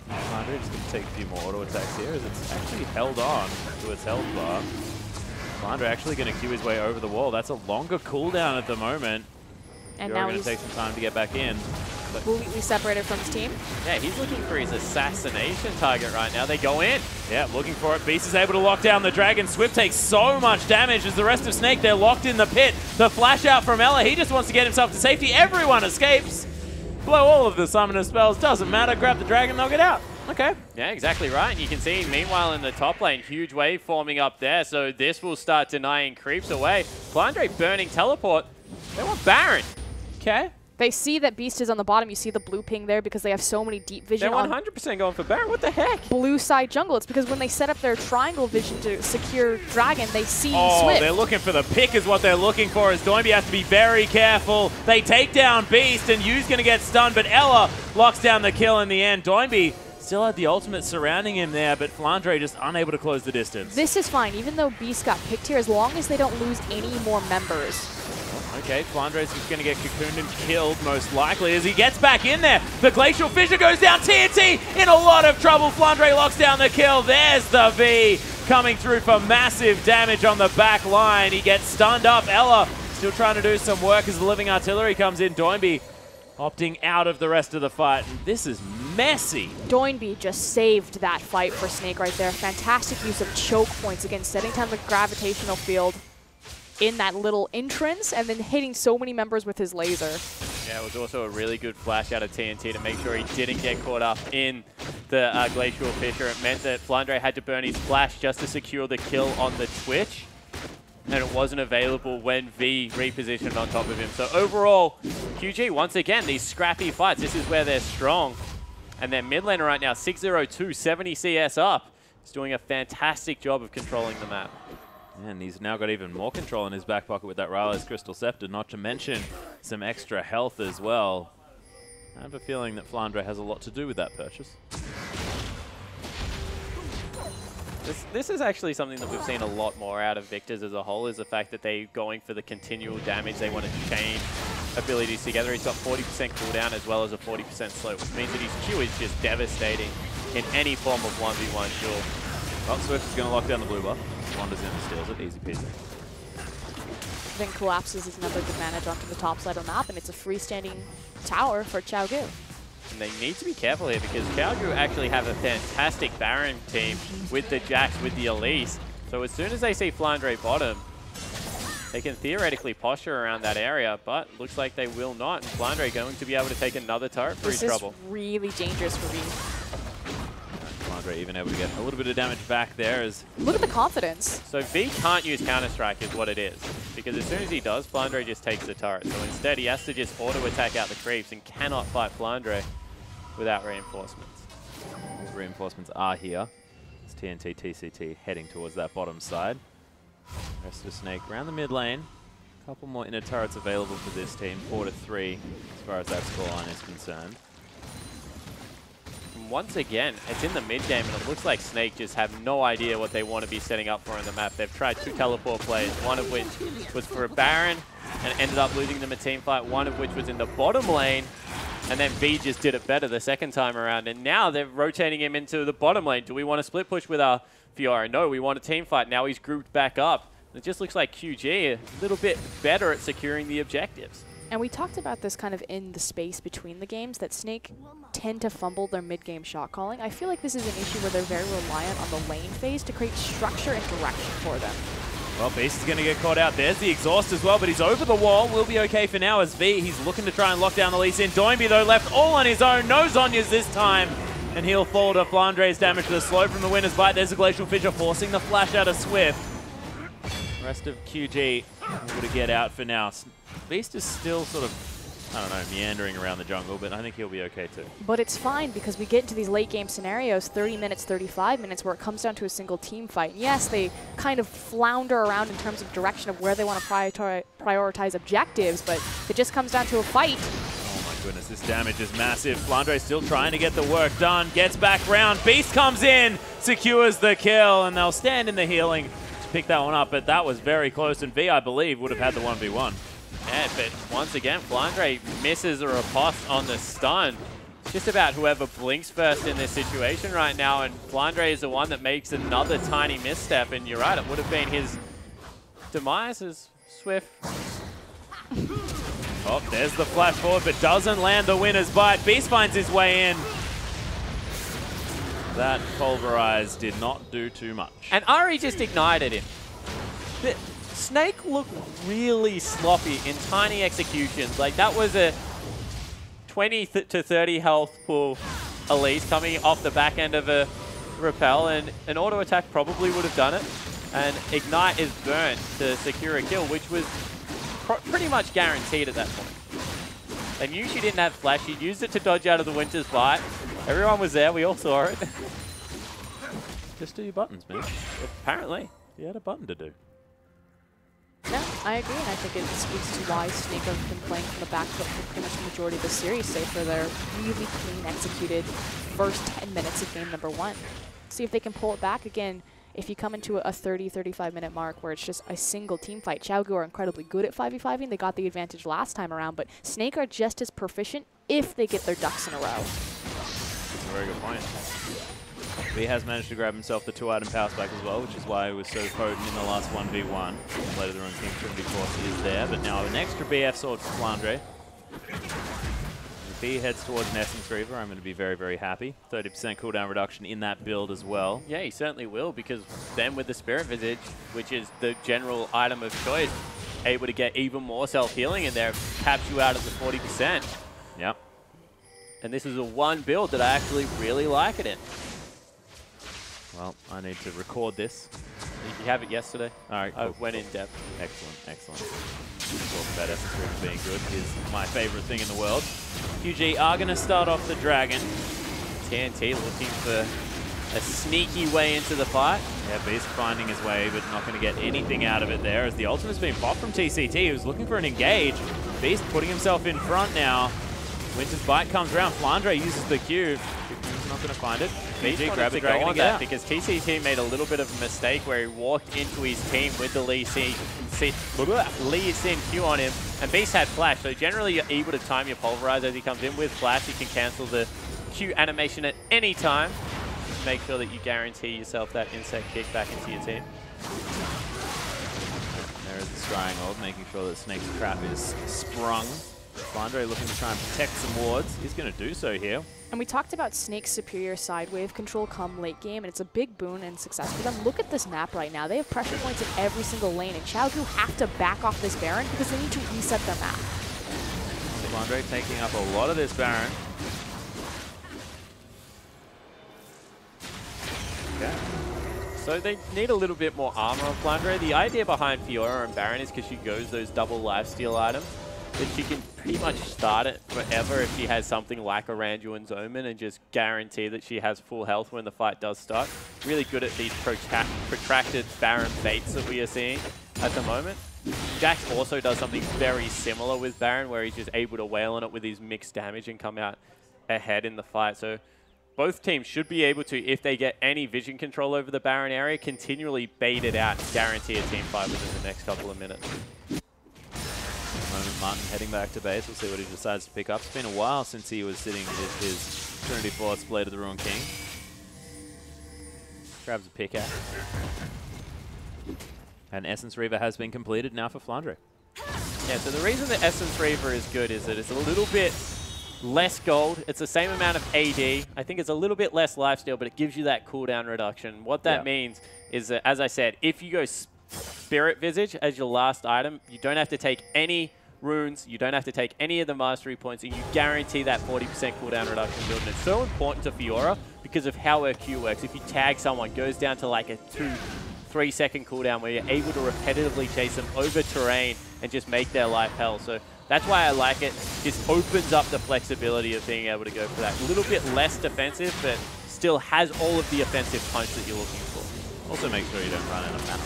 Flandre just going to take a few more auto attacks here as it's actually held on to its health bar. Flandre actually going to queue his way over the wall. That's a longer cooldown at the moment. And Fiora now going he's to take some time to get back in. completely separated from his team. Yeah, he's looking for his assassination target right now. They go in. Yeah, looking for it. Beast is able to lock down the dragon. Swift takes so much damage as the rest of Snake, they're locked in the pit. The flash out from Ella, he just wants to get himself to safety. Everyone escapes. Blow all of the summoner spells, doesn't matter. Grab the dragon, they'll get out. Okay. Yeah, exactly right. And you can see, meanwhile, in the top lane, huge wave forming up there. So this will start denying creeps away. Flandre burning teleport. They want Baron. Okay. They see that Beast is on the bottom. You see the blue ping there because they have so many deep vision They're on 100% going for Baron. What the heck? blue side jungle. It's because when they set up their triangle vision to secure dragon, they see Oh, Swift. they're looking for the pick is what they're looking for as Doinb has to be very careful. They take down Beast and Yu's going to get stunned, but Ella locks down the kill in the end. Doinb still had the ultimate surrounding him there, but Flandre just unable to close the distance. This is fine, even though Beast got picked here, as long as they don't lose any more members. Okay, Flandre's just going to get cocooned and killed, most likely, as he gets back in there. The Glacial Fissure goes down. TNT in a lot of trouble. Flandre locks down the kill. There's the V coming through for massive damage on the back line. He gets stunned up. Ella still trying to do some work as the Living Artillery comes in. Doinb opting out of the rest of the fight. And this is messy. Doinb just saved that fight for Snake right there. Fantastic use of choke points. Again, setting down the gravitational field in that little entrance and then hitting so many members with his laser. Yeah, it was also a really good flash out of TNT to make sure he didn't get caught up in the Glacial Fissure. It meant that Flandre had to burn his flash just to secure the kill on the Twitch, and it wasn't available when V repositioned on top of him. So overall, QG, once again, these scrappy fights, this is where they're strong. And their mid laner right now, 602, 70 CS up, is doing a fantastic job of controlling the map. And he's now got even more control in his back pocket with that Rylai's Crystal Scepter, not to mention some extra health as well. I have a feeling that Flandre has a lot to do with that purchase. This is actually something that we've seen a lot more out of Viktor's as a whole, is the fact that they're going for the continual damage. They want to chain abilities together. He's got 40% cooldown as well as a 40% slow, which means that his Q is just devastating in any form of 1v1 duel. Well, Swift is going to lock down the blue buff. Wanders in and steals it, easy peasy. Then collapses his numbered advantage onto the top side of the map, and it's a freestanding tower for Qiao Gu. And they need to be careful here because Qiao Gu actually have a fantastic Baron team with the Jax, with the Elise. So as soon as they see Flandre bottom, they can theoretically posture around that area, but looks like they will not. And Flandre going to be able to take another turret for his trouble. This is really dangerous for V. Flandre even able to get a little bit of damage back there as... Look at the confidence. So V can't use Counter-Strike is what it is. Because as soon as he does, Flandre just takes the turret. So instead he has to just auto-attack out the creeps and cannot fight Flandre without reinforcements. Those reinforcements are here. It's TNT, TCT heading towards that bottom side. Rest of Snake around the mid lane. A couple more inner turrets available for this team, 4-3 as far as that scoreline is concerned. And once again, it's in the mid game and it looks like Snake just have no idea what they want to be setting up for in the map. They've tried 2 teleport plays, one of which was for a Baron and ended up losing them a team fight, one of which was in the bottom lane. And then V just did it better the second time around. And now they're rotating him into the bottom lane. Do we want to split push with our Fiora? No, we want a team fight. Now he's grouped back up. It just looks like QG a little bit better at securing the objectives. And we talked about this kind of in the space between the games, that Snake tend to fumble their mid-game shot calling. I feel like this is an issue where they're very reliant on the lane phase to create structure and direction for them. Well, Beast is going to get caught out. There's the exhaust as well, but he's over the wall. Will be okay for now as V, he's looking to try and lock down the Elise in. Doinb, though, left all on his own. No Zhonya's this time. And he'll fall to Flandre's damage to the slow from the winner's bite. There's a Glacial Fissure forcing the flash out of Swift. The rest of QG able to get out for now. Beast is still sort of, I don't know, meandering around the jungle, but I think he'll be okay too. But it's fine because we get into these late game scenarios, 30 minutes, 35 minutes, where it comes down to a single team fight. And yes, they kind of flounder around in terms of direction of where they want to prioritize objectives, but it just comes down to a fight. Oh my goodness, this damage is massive. Flandre still trying to get the work done, gets back round. Beast comes in, secures the kill, and they'll stand in the healing to pick that one up, but that was very close, and V, I believe, would have had the 1v1. Yeah, but once again, Flandre misses a riposte on the stun. It's just about whoever blinks first in this situation right now, and Flandre is the one that makes another tiny misstep, and you're right, it would have been his demise as Swift. Oh, there's the flash forward, but doesn't land the winner's bite. Beast finds his way in. That Pulverize did not do too much. And AHri just ignited him. Snake looked really sloppy in tiny executions. Like, that was a 20 to 30 health pool Elise coming off the back end of a repel, and an auto attack probably would have done it. And Ignite is burnt to secure a kill, which was pretty much guaranteed at that point. They knew she didn't have flash. She used it to dodge out of the Winter's bite. Everyone was there. We all saw it. Just do your buttons, man. Apparently. You had a button to do. Yeah, I agree, and I think it speaks to why Snake have been playing from the back foot for pretty much the majority of the series, save for their really clean executed first 10 minutes of game number 1. See if they can pull it back again. If you come into a 30-35 minute mark where it's just a single team fight, Qiao Gu are incredibly good at 5v5ing. They got the advantage last time around, but Snake are just as proficient if they get their ducks in a row. That's a very good point. V has managed to grab himself the 2-item power spike as well, which is why he was so potent in the last 1v1. Later the run King Trinity Force is there, but now an extra BF sword for Flandre. V heads towards an Essence Reaver. I'm going to be very, very happy. 30% cooldown reduction in that build as well. Yeah, he certainly will, because then with the Spirit Visage, which is the general item of choice, able to get even more self-healing in there, caps you out at the 40%. Yep. And this is a one build that I actually really like it in. Well, I need to record this. Did you have it yesterday? All right, cool. I went in depth. Excellent, excellent. Talking about Essence Reaver being good is my favorite thing in the world. QG are going to start off the Dragon. TNT looking for a sneaky way into the fight. Yeah, Beast finding his way, but not going to get anything out of it there as the ultimate's been popped from TCT, who's looking for an engage. Beast putting himself in front now. Winter's Bite comes around. Flandre uses the Q. He's not going to find it. BG grab the Dragon on that because TCT made a little bit of a mistake where he walked into his team with the Lee Sin Q on him, and Beast had Flash, so generally you're able to time your Pulverize as he comes in with Flash. You can cancel the Q animation at any time. Just make sure that you guarantee yourself that insect kick back into your team. There is the scrying hold, making sure that Snake's trap is sprung. Flandre looking to try and protect some wards. He's going to do so here. And we talked about Snake's superior side wave control come late game, and it's a big boon and success for them. Look at this map right now. They have pressure points in every single lane, and Qiao Gu have to back off this Baron because they need to reset their map. Flandre taking up a lot of this Baron. Okay. So they need a little bit more armor on Flandre. The idea behind Fiora and Baron is because she goes those double lifesteal items, that she can pretty much start it forever if she has something like a Randuin's Omen and just guarantee that she has full health when the fight does start. Really good at these protracted Baron baits that we are seeing at the moment. Jax also does something very similar with Baron, where he's just able to wail on it with his mixed damage and come out ahead in the fight. So both teams should be able to, if they get any vision control over the Baron area, continually bait it out and guarantee a team fight within the next couple of minutes. Moment Martin heading back to base. We'll see what he decides to pick up. It's been a while since he was sitting with his Trinity Force Blade of the Ruined King. Grabs a pickaxe. And Essence Reaver has been completed now for Flandre. Yeah, so the reason that Essence Reaver is good is that it's a little bit less gold. It's the same amount of AD. I think it's a little bit less lifesteal, but it gives you that cooldown reduction. What that means is that, as I said, if you go Spirit Visage as your last item. You don't have to take any runes, you don't have to take any of the mastery points, and you guarantee that 40% cooldown reduction build. And it's so important to Fiora because of how her Q works. If you tag someone, it goes down to like a 2-3 second cooldown where you're able to repetitively chase them over terrain and just make their life hell. So that's why I like it. Just opens up the flexibility of being able to go for that. A little bit less defensive, but still has all of the offensive punch that you're looking for. Also make sure you don't run out of mana.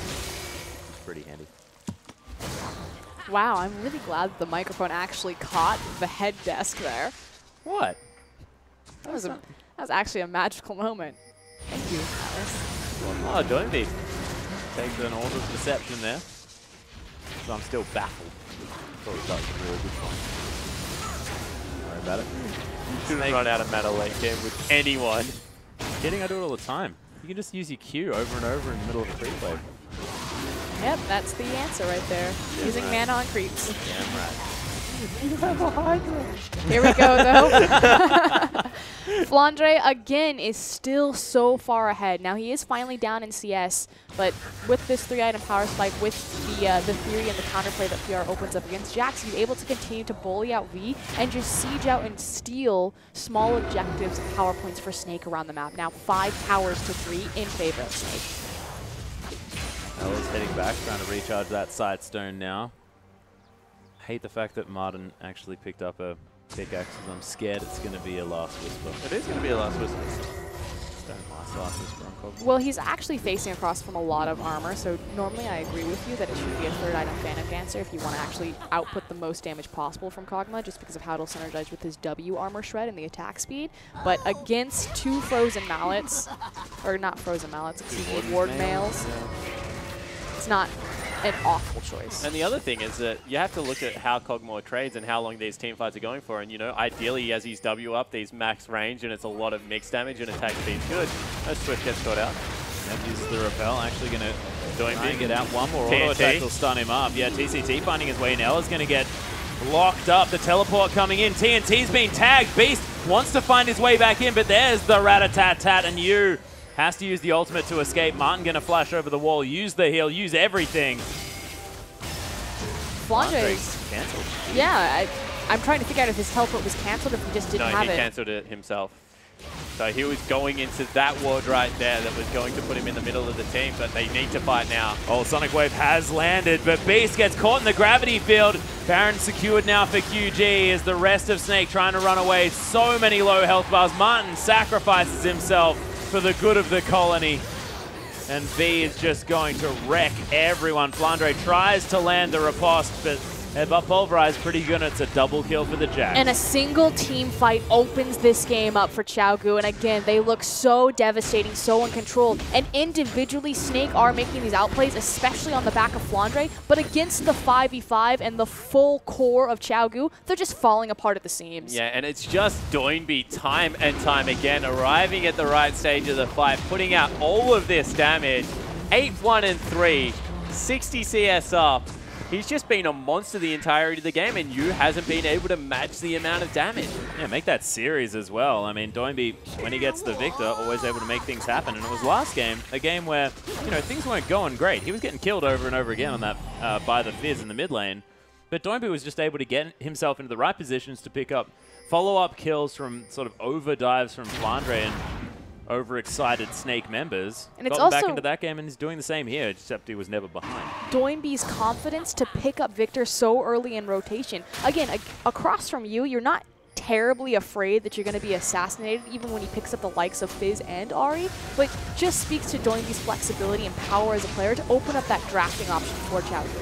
It's pretty handy. Wow, I'm really glad that the microphone actually caught the head desk there. What? That was actually a magical moment. Thank you, Alice. Oh, Doinb takes an order of deception there. So I'm still baffled. Probably that's a really good point. Don't worry about it. You shouldn't run out of mana late game with anyone. Kidding, I do it all the time. You can just use your Q over and over in the middle of a creep wave. Yep, that's the answer right there. Damn Using right. mana on creeps. Damn right. Here we go, though. Flandre, again, is still so far ahead. Now, he is finally down in CS, but with this 3-item power spike, with the theory and the counterplay that Fiora opens up against Jax, he's able to continue to bully out V and just siege out and steal small objectives and power points for Snake around the map. Now, 5 towers to 3 in favor of Snake. Ella's heading back, trying to recharge that side stone now. I hate the fact that Martin actually picked up a pickaxe, because I'm scared it's going to be a Last Whisper. It is going to be a Last Whisper. Last Whisper on Kog'Maw. Well, he's actually facing across from a lot of armor, so normally I agree with you that it should be a 3rd-item Phantom Dancer if you want to actually output the most damage possible from Kog'Maw, just because of how it'll synergize with his W armor shred and the attack speed. But against 2 frozen mallets, or not frozen mallets, excuse me, ward mails, it's not an awful choice. And the other thing is that you have to look at how Kog'Maw trades and how long these team fights are going for. And, you know, ideally he has his W up, these max range, and it's a lot of mixed damage and attack speed's good. As Swift gets caught out. That uses the repel, actually going to Doinb get out one more auto attack will stun him up. Yeah, TCT finding his way in. Ella's going to get locked up. The teleport coming in. TNT's been tagged. Beast wants to find his way back in, but there's the rat-a-tat-tat, and you has to use the ultimate to escape. Martin going to flash over the wall, use the heal, use everything. Flandre is cancelled. Yeah, I'm trying to figure out if his teleport was cancelled or if he just didn't have it. No, he cancelled it himself. So he was going into that ward right there that was going to put him in the middle of the team, but they need to fight now. Oh, Sonic Wave has landed, but Beast gets caught in the gravity field. Baron secured now for QG as the rest of Snake trying to run away. So many low health bars. Martin sacrifices himself for the good of the colony. And V is just going to wreck everyone. Flandre tries to land the riposte, but Pulverize pretty good. It's a double kill for the Jax. And a single team fight opens this game up for Qiao Gu. And again, they look so devastating, so uncontrolled. And individually, Snake are making these outplays, especially on the back of Flandre. But against the 5v5 and the full core of Qiao Gu, they're just falling apart at the seams. Yeah, and it's just Doinb time and time again, arriving at the right stage of the fight, putting out all of this damage. 8-1-3, 60 CS up. He's just been a monster the entirety of the game, and Yu hasn't been able to match the amount of damage. Yeah, make that series as well. I mean, Doinb, when he gets the Viktor, always able to make things happen. And it was last game, a game where, you know, things weren't going great. He was getting killed over and over again on that by the Fizz in the mid lane. But Doinb was just able to get himself into the right positions to pick up follow-up kills from sort of over-dives from Flandre and overexcited Snake members. And it's got also back into that game and he's doing the same here, except he was never behind. Doinb's confidence to pick up Viktor so early in rotation. Again, across from you, you're not terribly afraid that you're going to be assassinated even when he picks up the likes of Fizz and AHri, but just speaks to Doinb's flexibility and power as a player to open up that drafting option for Qiao Gu.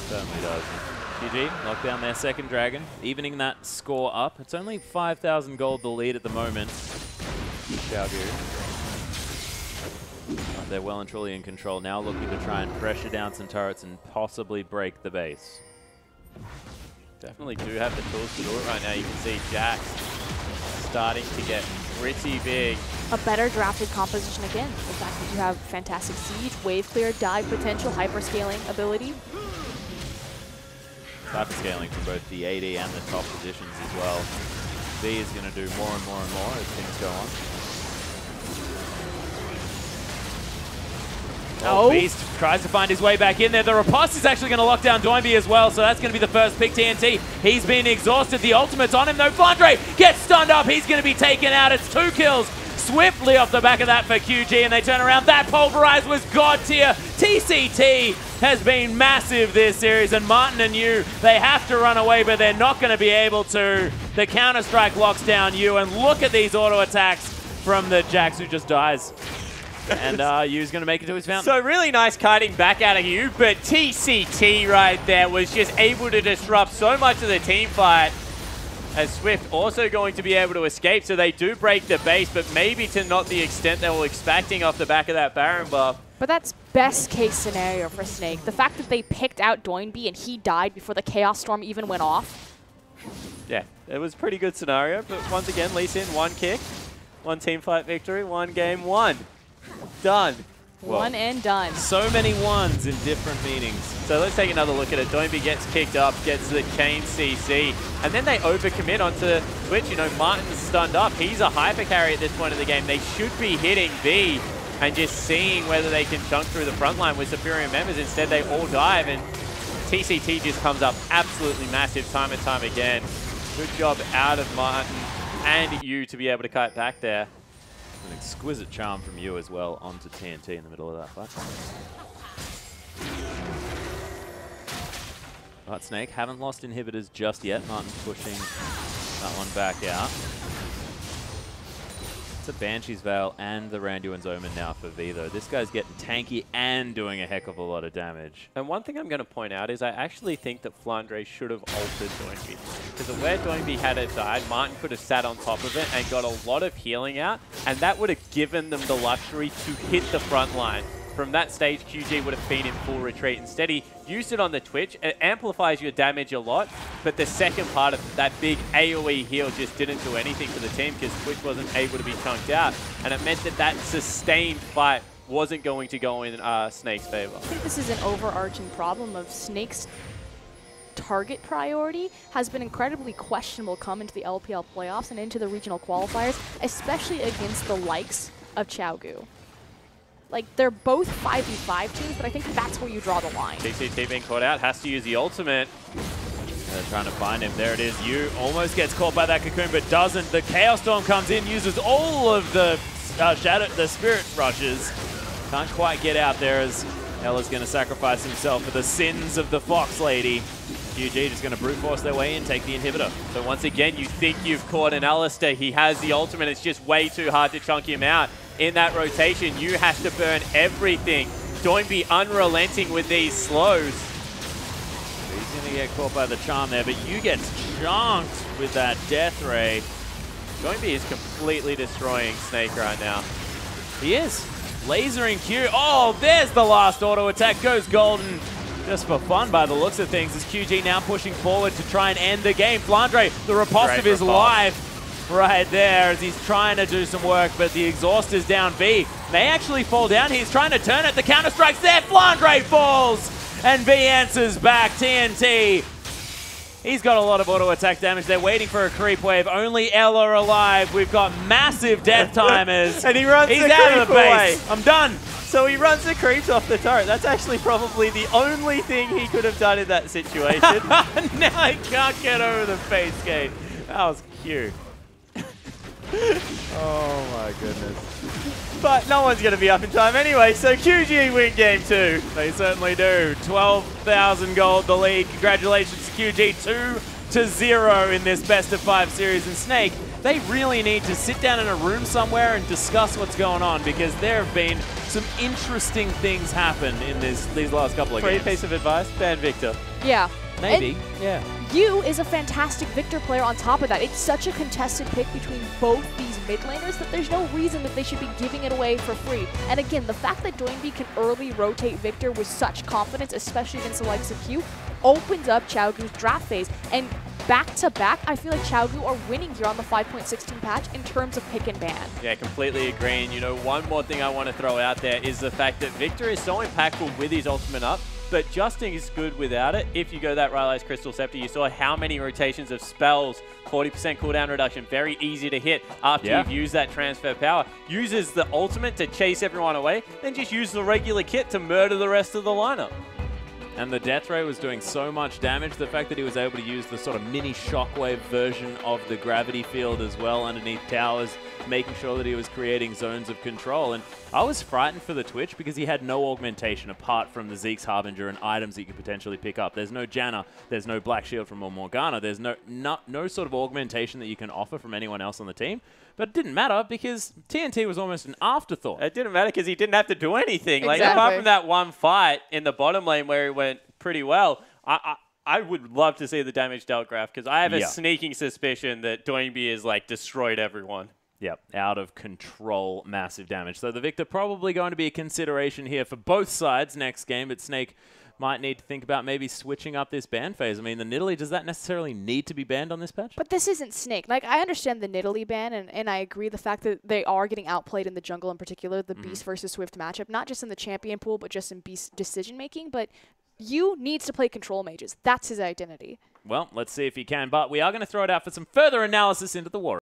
Certainly does. GG, lock down their second dragon, evening that score up. It's only 5,000 gold the lead at the moment. Qiao Gu. They're well and truly in control now, looking to try and pressure down some turrets and possibly break the base. Definitely do have the tools to do it right now. You can see Jax starting to get pretty big. A better drafted composition again. The fact that you have fantastic siege, wave clear, dive potential, hyperscaling ability. Hyperscaling from both the AD and the top positions as well. V is going to do more and more and more as things go on. Oh. Beast tries to find his way back in there. The riposte is actually going to lock down Doinb as well, so that's going to be the first pick TNT. He's been exhausted. The ultimate's on him, though. Flandre gets stunned up. He's going to be taken out. It's 2 kills swiftly off the back of that for QG, and they turn around. That pulverize was god tier. TCT has been massive this series, and Martin and Yu, they have to run away, but they're not going to be able to. The Counter-Strike locks down Yu, and look at these auto attacks from the Jax, who just dies. And Yu's going to make it to his fountain. So really nice kiting back out of Yu, but TCT right there was just able to disrupt so much of the team fight. As Swift also going to be able to escape, so they do break the base, but maybe to not the extent they were expecting off the back of that Baron buff. But that's best case scenario for Snake. The fact that they picked out Doinb and he died before the Chaos Storm even went off. Yeah, it was a pretty good scenario, but once again, Lee Sin, 1 kick, 1 team fight victory, 1 game, 1. Done. One and done. So many ones in different meanings. So let's take another look at it. Doinb gets kicked up, gets the chain CC, and then they overcommit onto Twitch. You know, Martin's stunned up. He's a hyper carry at this point in the game. They should be hitting B and just seeing whether they can chunk through the front line with superior members. Instead, they all dive, and TCT just comes up absolutely massive time and time again. Good job out of Martin and Yu to be able to kite back there. An exquisite charm from you as well onto TNT in the middle of that fight. Right, Snake haven't lost inhibitors just yet. Martin's pushing that one back out. It's a Banshee's Veil and the Randuin's Omen now for V, though. This guy's getting tanky and doing a heck of a lot of damage. And one thing I'm going to point out is I actually think that Flandre should have altered Doinb. Because where Doinb had it died, Martin could have sat on top of it and got a lot of healing out, and that would have given them the luxury to hit the front line. From that stage, QG would have been in full retreat. Instead, he used it on the Twitch. It amplifies your damage a lot, but the second part of that big AoE heal just didn't do anything for the team because Twitch wasn't able to be chunked out, and it meant that that sustained fight wasn't going to go in Snake's favor. I think this is an overarching problem of Snake's target priority has been incredibly questionable come into the LPL playoffs and into the regional qualifiers, especially against the likes of Qiao Gu. Like, they're both 5v5 teams, but I think that's where you draw the line. TCT being caught out, has to use the ultimate. They're trying to find him. There it is. Yu almost gets caught by that cocoon, but doesn't. The Chaos Storm comes in, uses all of the Spirit Rushes. Can't quite get out there as Ella's going to sacrifice himself for the sins of the Fox Lady. QG just going to brute force their way in, take the inhibitor. So once again, you think you've caught an Alistar. He has the ultimate. It's just way too hard to chunk him out. In that rotation, you have to burn everything. Doinb unrelenting with these slows. He's going to get caught by the charm there, but Yu gets chunked with that death ray. Doinb is completely destroying Snake right now. He is. Lasering Q. Oh, there's the last auto attack. Goes golden. Just for fun by the looks of things, is QG now pushing forward to try and end the game. Flandre, the riposte of his life right there as he's trying to do some work, but the exhaust is down V. They actually fall down. He's trying to turn it. The counter strike's there. Flandre falls, and V answers back. TNT. He's got a lot of auto attack damage. They're waiting for a creep wave. Only Ella alive. We've got massive death timers. And he runs He's the out creep of the base. away. I'm done. So he runs the creeps off the turret. That's actually probably the only thing he could have done in that situation. Now he can't get over the face gate. That was cute. Oh my goodness. But no one's going to be up in time anyway, so QG win game 2. They certainly do. 12,000 gold the lead. Congratulations to QG. 2-0 in this best of 5 series. And Snake, they really need to sit down in a room somewhere and discuss what's going on, because there have been some interesting things happen in these last couple of games. Great piece of advice, ban Viktor. Yeah. Maybe, and yeah. Yu is a fantastic Viktor player on top of that. It's such a contested pick between both these mid laners that there's no reason that they should be giving it away for free. And again, the fact that Doinb can early rotate Viktor with such confidence, especially against the likes of Q, opens up Qiao Gu's draft phase. And back-to-back, I feel like Qiao Gu are winning here on the 5.16 patch in terms of pick and ban. Yeah, completely agree. And you know, one more thing I want to throw out there is the fact that Viktor is so impactful with his ultimate up. but Justin is good without it. If you go that Rylai's Crystal Scepter, you saw how many rotations of spells, 40% cooldown reduction, very easy to hit after you've used that transfer power. Uses the ultimate to chase everyone away, then just use the regular kit to murder the rest of the lineup. And the death ray was doing so much damage. The fact that he was able to use the sort of mini shockwave version of the gravity field as well underneath towers, making sure that he was creating zones of control. And I was frightened for the Twitch because he had no augmentation apart from the Zeke's Harbinger and items that you could potentially pick up. There's no Janna, there's no Black Shield from Morgana, there's no sort of augmentation that you can offer from anyone else on the team. But it didn't matter because TNT was almost an afterthought. It didn't matter because he didn't have to do anything. Exactly. Like, apart from that one fight in the bottom lane where he went pretty well, I would love to see the damage dealt graph because I have a sneaking suspicion that Doinb has like destroyed everyone. Yep, out of control, massive damage. So the Viktor probably going to be a consideration here for both sides next game, but Snake might need to think about maybe switching up this ban phase. I mean, the Nidalee, does that necessarily need to be banned on this patch? But this isn't Snake. Like, I understand the Nidalee ban, and I agree the fact that they are getting outplayed in the jungle in particular, the Beast versus Swift matchup, not just in the champion pool, but just in Beast decision-making. But Yu needs to play control mages. That's his identity. Well, let's see if he can, but we are going to throw it out for some further analysis into the war.